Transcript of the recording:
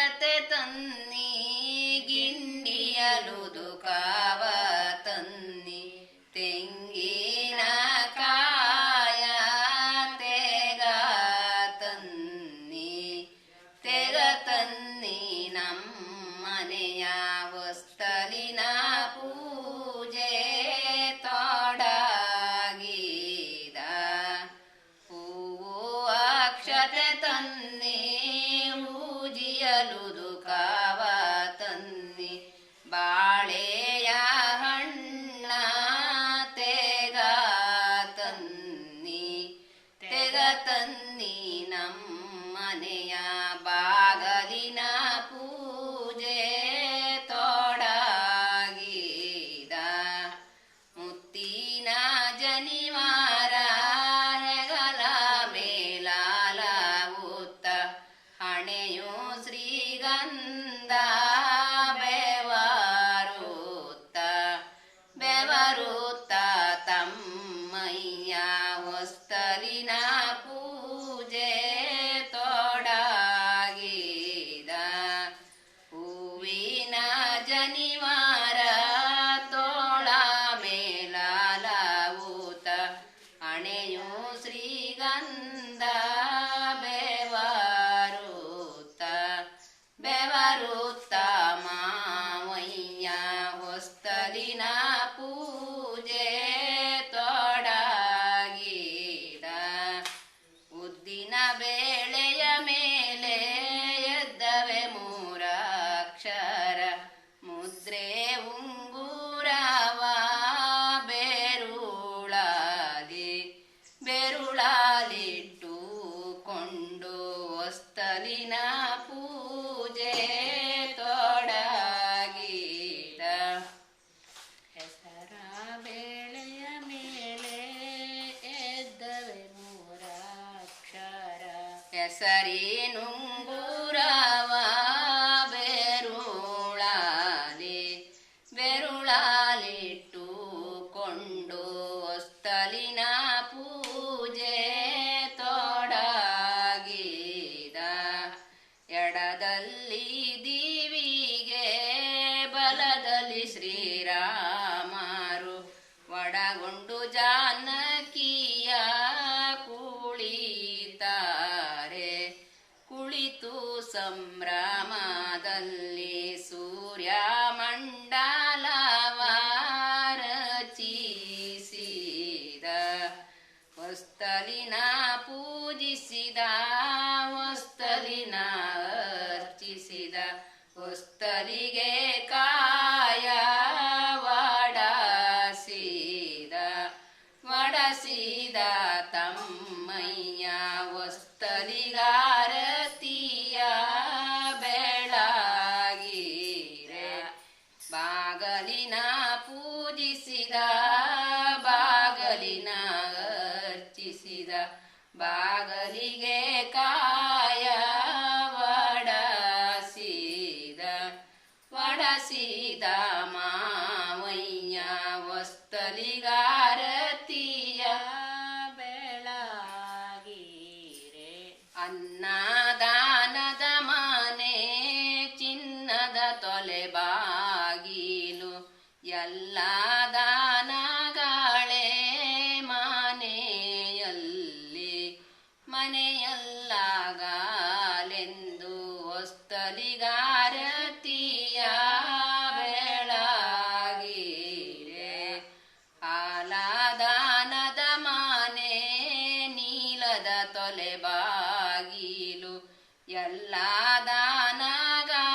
ಅಕ್ಷತೆ ತನ್ನಿ ಗಿಂಡಿಯಲುದು ಕಾವ ತನ್ನಿ ತೆಂಗಿನ ಕಾಯ ತೆಗ ತನ್ನಿ ನಮ್ಮನೆಯ ವಸ್ತಲಿನ ಪೂಜೆ ತೊಡಗಿದ ಹೂವು ಅಕ್ಷತೆ ತನ್ನಿ ಹೂಜಿಯಲುದು ಕಾವ ತನ್ನಿ ಬಾಳೆಯ ಹಣ್ಣ ತೆಗ ತನ್ನಿ ನಮ್ಮನೆಯ ಬಾಗಲಿನ ಪೂಜೆ ತೊಡಗಿದ ಮುತ್ತಿನ ಜನಿವಾರ ಹೆಗಲ ಮೇಲಾಲ ಉತ್ತ ಹಣೆಯು ಶ್ರೀಗಂಧ ಬೆವರುತ್ತ ತಮ್ಮಯ್ಯ ವಸ್ತಲಿನ ಪೂಜೆ ತೊಡಗಿದ ಹೂವಿನ ಜನಿವಾರ ತೋಳ ಮೇಲಾಲ ಊತ ಹಣೆಯು ಶ್ರೀಗಂಧ ಬೆವರುತ್ತ ಮಾವಯ್ಯ ಹೊಸ್ತಲಿನ ಪೂಜೆ ತೊಡಗಿದ ಉದ್ದಿನ ಬೇಳೆಯ ಮೇಲೆ ಎದ್ದವೆ ಮೂರಕ್ಷರ ಮುದ್ರೆ ಉಂಗುರವ ಬೆರುಳಾಲಿಟ್ಟುಕೊಂಡು ಹೊಸ್ತಲಿನ ಪೂಜೆ ತೊಡಗಿದ ಹೆಸರ ಬೇಳೆಯ ಮೇಲೆ ಎದ್ದವೆ ಮೂರಕ್ಷರ ಹೆಸರಿನುಂಗುರವ ಬೆರುಳಾಲಿಟ್ಟುಕೊಂಡು ಹೊಸ್ತಲಿನ ಪೂಜೆ ತೊಡಗಿದ ಎಡದಲ್ಲಿ ದಿವಿಗೆ ಬಲದಲ್ಲಿ ಶ್ರೀರಾಮರು ಒಡಗೊಂಡು ಜಾನಕಿಯ ಕುಳಿತು ಸಂಭ್ರಮದಲ್ಲಿ ಸೂರ್ಯ ಮಂಡಲವ ರಚಿಸಿದ ಹೊಸ್ತಲಿನ ಪೂಜಿಸಿದ ಹೊಸ್ತಲಿನ ಅರ್ಚಿಸಿದ ಹೊಸ್ತಲಿಗೆ ಕಾಯ ವಡಸಿದ ತಮ್ಮಯ್ಯ ಹೊಸ್ತಲಿಗಾರತಿಯ ಬೆಳಗಿರೆ ಬಾಗಲಿನ ಪೂಜಿಸಿದ ಬಾಗಲಿನ ಅರ್ಚಿಸಿದ ಬಾಗಲಿಗೆ ಕಾಯ ವಡಸಿದ ಮಾವಯ್ಯ ಹೊಸ್ತಲಿಗಾರತಿಯ ಬೆಳಗಿರೆ ಅನ್ನದಾನದ ಮನೆ ಚಿನ್ನದ ತೊಲೆ ಬಾಗಿಲು ಎಲ್ಲ ದಾನಗಳೇ ಮನೆಯಲ್ಲಾಗಲೆಂದು ಹೊಸ್ತಲಿಗಾರತಿಯ ಬೆಳಗಿರೆ ಹಾಲದಾನದ ಮನೆ ನೀಲದ ತೊಲೆ ಬಾಗಿಲು ಎಲ್ಲ ದಾನಗಳ